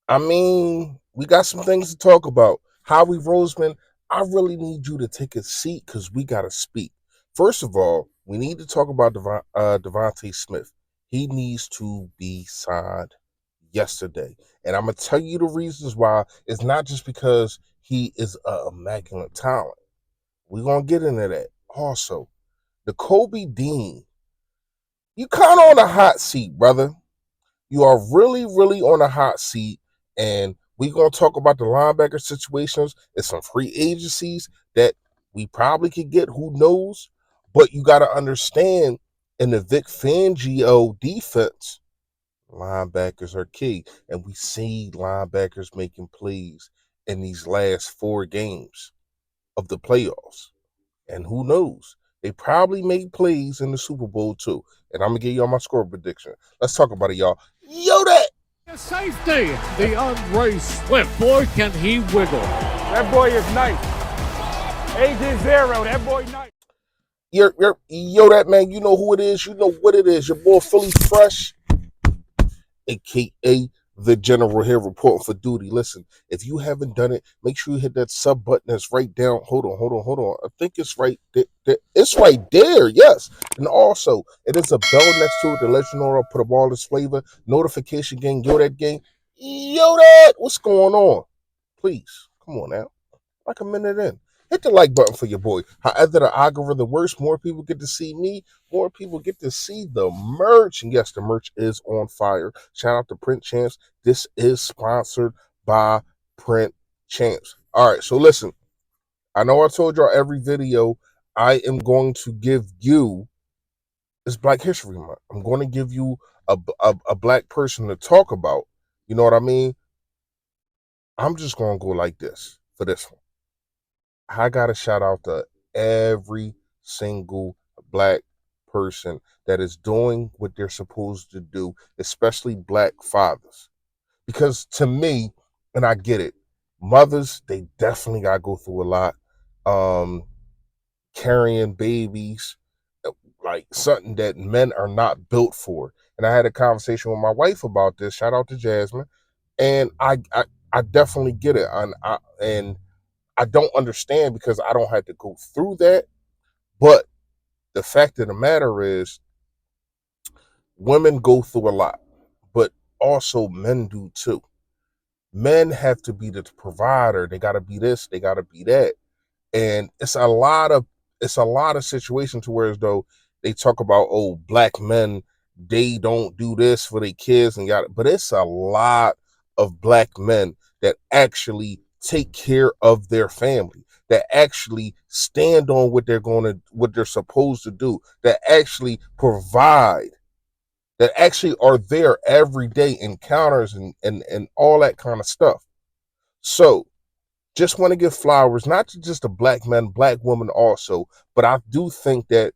I mean, we got some things to talk about. Howie Roseman, I really need you to take a seat because we got to speak. First of all, we need to talk about Devontae Smith. He needs to be signed yesterday. And I'm going to tell you the reasons why. It's not just because he is a immaculate talent. We're going to get into that. Also, Nakobe Dean, you kind of on a hot seat, brother. You are really, really on a hot seat. And we're going to talk about the linebacker situations and some free agencies that we probably could get. Who knows? But you got to understand in the Vic Fangio defense, linebackers are key. And we see linebackers making plays in these last 4 games of the playoffs. And who knows? They probably made plays in the Super Bowl too. And I'm gonna give y'all my score prediction. Let's talk about it, y'all. Yo, that Safety, the unraced Swift. Boy, can he wiggle. That boy is nice. Agent Zero, that boy nice. yo, that man. You know who it is. You know what it is. Your boy Philly Fresh, aka the General here reporting for duty. Listen, if you haven't done it, make sure you hit that sub button that's right down. Hold on. I think it's right there. It's right there, yes. And also, it is a bell next to it to let you know I put up all this flavor. Notification gang, yo that gang. Yo that, what's going on? Please, come on now. Like a minute in. Hit the like button for your boy. However, the algorithm works, more people get to see me, more people get to see the merch. And yes, the merch is on fire. Shout out to Print Champs. This is sponsored by Print Champs. All right, so listen, I know I told y'all every video I am going to give you is Black History Month. I'm going to give you a black person to talk about. You know what I mean? I'm just going to go like this for this one. I got to shout out to every single black person that is doing what they're supposed to do, especially black fathers. Because to me, and I get it, mothers, they definitely got to go through a lot. Um, Carrying babies, like something that men are not built for. And I had a conversation with my wife about this. Shout out to Jasmine. And I definitely get it. And I don't understand because I don't have to go through that. But the fact of the matter is, women go through a lot, but also men do too. Men have to be the provider. They got to be this. They got to be that. And it's a lot of situations to where as though they talk about, oh, black men, they don't do this for their kids and got, but it's a lot of black men that actually take care of their family, that actually stand on what they're supposed to do, that actually provide, that actually are there every day, encounters and all that kind of stuff. So just want to give flowers, not to just a black man, black woman also, but I do think that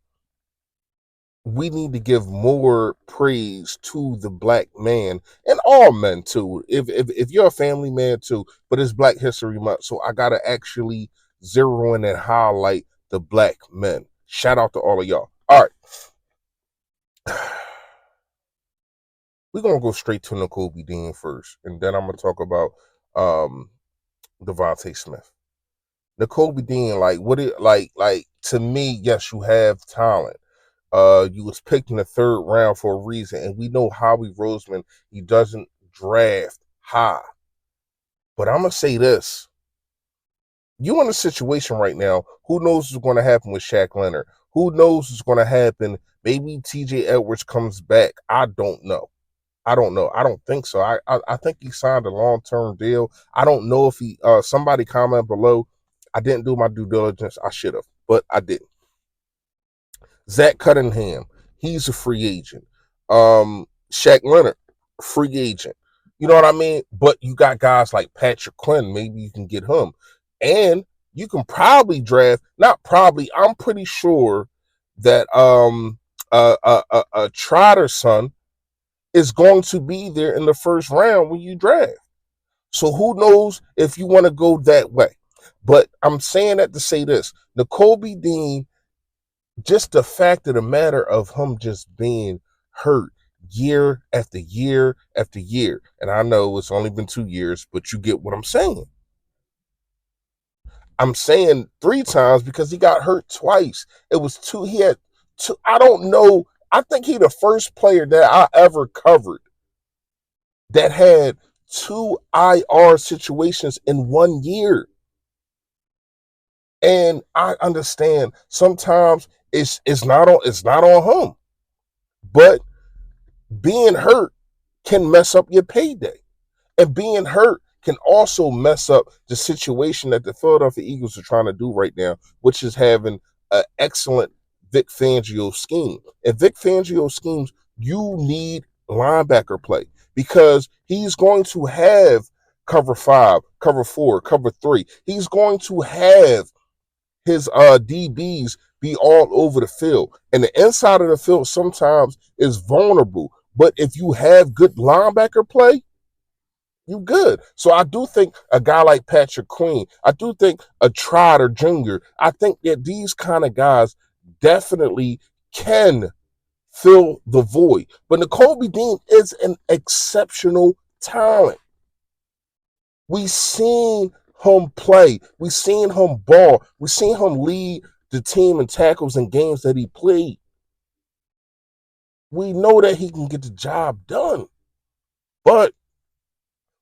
we need to give more praise to the black man and all men too. If you're a family man too, but it's Black History Month, so I gotta actually zero in and highlight the black men. Shout out to all of y'all. All right, we're gonna go straight to Nakobe Dean first, and then I'm gonna talk about um Devontae Smith. Nakobe Dean, like what it like to me, yes, you have talent. You was picked in the 3rd round for a reason, and we know Howie Roseman, he doesn't draft high. But I'm gonna say this: you in a situation right now. Who knows what's going to happen with Shaq Leonard? Who knows what's going to happen? Maybe T.J. Edwards comes back. I don't know. I don't know. I don't think so. I think he signed a long-term deal. I don't know if he. Somebody comment below. I didn't do my due diligence. I should have, but I didn't. Zach Cunningham, he's a free agent. Shaq Leonard, free agent. You know what I mean? But you got guys like Patrick Quinn. Maybe you can get him, and you can probably draft. Not probably. I'm pretty sure that Trotter's son is going to be there in the 1st round when you draft. So who knows if you want to go that way? But I'm saying that to say this: Nakobe Dean, just the fact of the matter of him just being hurt year after year after year. And I know it's only been 2 years, but you get what I'm saying. I'm saying 3 times because he got hurt twice. It was two. He had two. I don't know. I think he the first player that I ever covered that had two IR situations in 1 year. And I understand sometimes it's not on him, but being hurt can mess up your payday. And being hurt can also mess up the situation that the Philadelphia Eagles are trying to do right now, which is having an excellent Vic Fangio scheme. And Vic Fangio schemes, you need linebacker play because he's going to have cover 5, cover 4, cover 3. He's going to have his DBs be all over the field. And the inside of the field sometimes is vulnerable. But if you have good linebacker play, you good. So I do think a guy like Patrick Queen, I do think a Trotter Jr., I think that these kind of guys definitely can fill the void. But Nakobe Dean is an exceptional talent. We seen him play. We seen him ball. We seen him lead the team in tackles and games that he played. We know that he can get the job done. But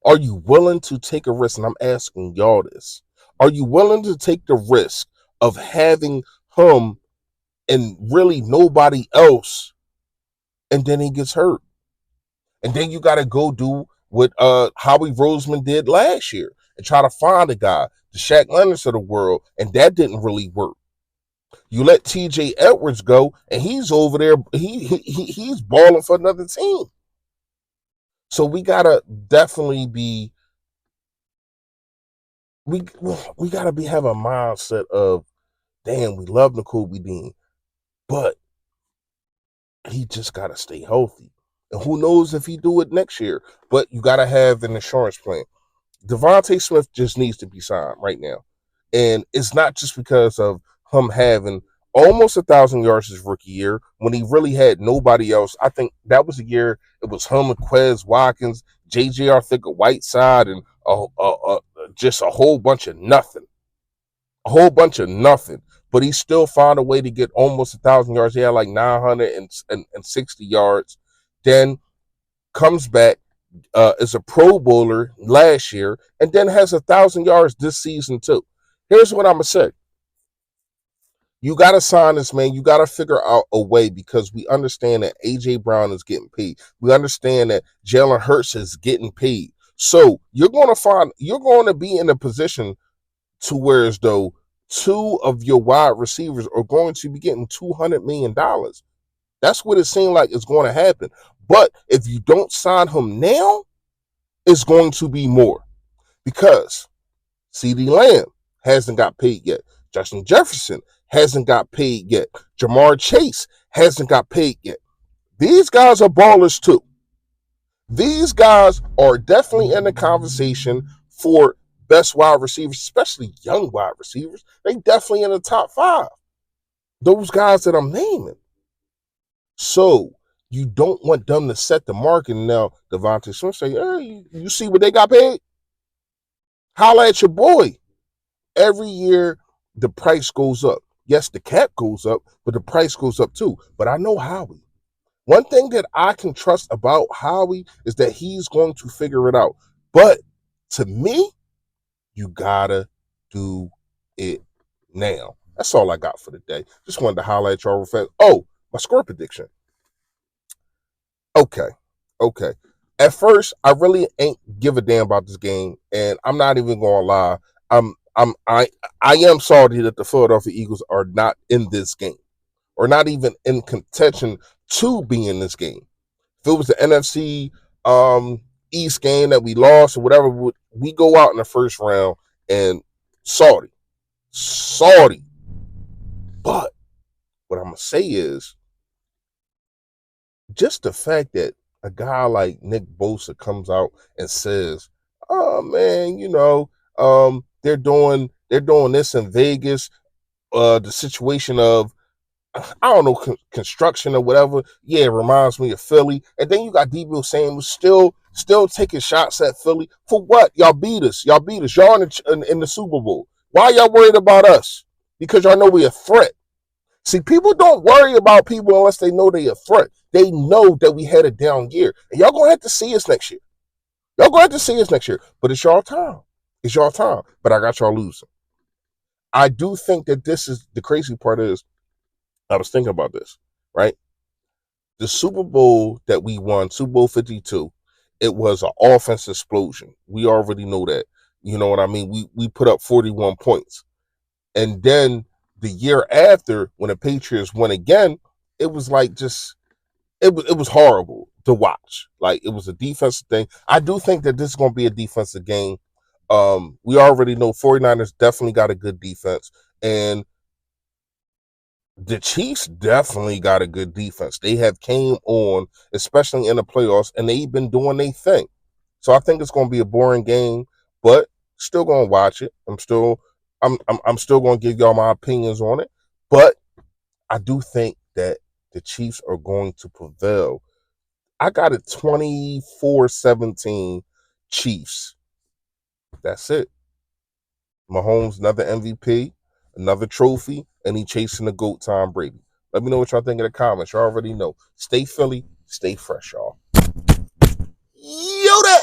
are you willing to take a risk? And I'm asking y'all this. Are you willing to take the risk of having him and really nobody else, and then he gets hurt? And then you got to go do what Howie Roseman did last year and try to find a guy, the Shaq Leonards of the world, and that didn't really work. You let TJ Edwards go, and he's over there. He's balling for another team. So we gotta definitely be we gotta have a mindset of, damn, we love Nakobe Dean, but he just gotta stay healthy. And who knows if he do it next year? But you gotta have an insurance plan. Devontae Smith just needs to be signed right now, and it's not just because of him having almost 1,000 yards his rookie year when he really had nobody else. I think that was a year it was him, Quez Watkins, J.J. Arthur-Whiteside, and just a whole bunch of nothing. A whole bunch of nothing. But he still found a way to get almost 1,000 yards. He had like 960 yards. Then comes back as a Pro Bowler last year, and then has 1,000 yards this season too. Here's what I'm gonna say. You got to sign this man. You got to figure out a way because we understand that A.J. Brown is getting paid. We understand that Jalen Hurts is getting paid. So you're going to be in a position to where as though two of your wide receivers are going to be getting $200 million. That's what it seems like is going to happen. But if you don't sign him now, it's going to be more because CeeDee Lamb hasn't got paid yet. Justin Jefferson hasn't got paid yet. Jamar Chase hasn't got paid yet. These guys are ballers too. These guys are definitely in the conversation for best wide receivers, especially young wide receivers. They definitely in the top 5. Those guys that I'm naming. So you don't want them to set the market. Now, Devontae Smith say, hey, you see what they got paid? Holla at your boy. Every year, the price goes up. Yes, the cap goes up, but the price goes up too. But I know Howie. One thing that I can trust about Howie is that he's going to figure it out. But to me, you gotta do it now. That's all I got for today. Just wanted to highlight y'all real fast. Oh, my score prediction. Okay. At first, I really ain't give a damn about this game, and I'm not even gonna lie. I am salty that the Philadelphia Eagles are not in this game, or not even in contention to be in this game. If it was the NFC East game that we lost or whatever, we go out in the first round and salty. But what I'm gonna say is just the fact that a guy like Nick Bosa comes out and says, "Oh man, they're doing this in Vegas." The situation of I don't know, construction or whatever. Yeah, it reminds me of Philly. And then you got Debo Samuel still taking shots at Philly. For what? Y'all beat us. Y'all beat us. Y'all in the Super Bowl. Why y'all worried about us? Because y'all know we're a threat. See, people don't worry about people unless they know they're a threat. They know that we had a down year. And y'all gonna have to see us next year. Y'all gonna have to see us next year. But it's y'all time. It's y'all time. But I got y'all losing. I do think that this is the crazy part is I was thinking about this, right? The Super Bowl that we won, Super Bowl 52, it was an offense explosion. We already know that. You know what I mean? We put up 41 points. And then the year after, when the Patriots won again, it was like just it was horrible to watch. Like it was a defensive thing. I do think that this is going to be a defensive game. We already know 49ers definitely got a good defense. And the Chiefs definitely got a good defense. They have came on, especially in the playoffs, and they've been doing their thing. So I think it's going to be a boring game, but still going to watch it. I'm still going to give y'all my opinions on it, but I do think that the Chiefs are going to prevail. I got it 24-17 Chiefs. That's it. Mahomes, another MVP, another trophy, and he chasing the GOAT Tom Brady. Let me know what y'all think in the comments. Y'all already know. Stay Philly, stay fresh, y'all. Yoda!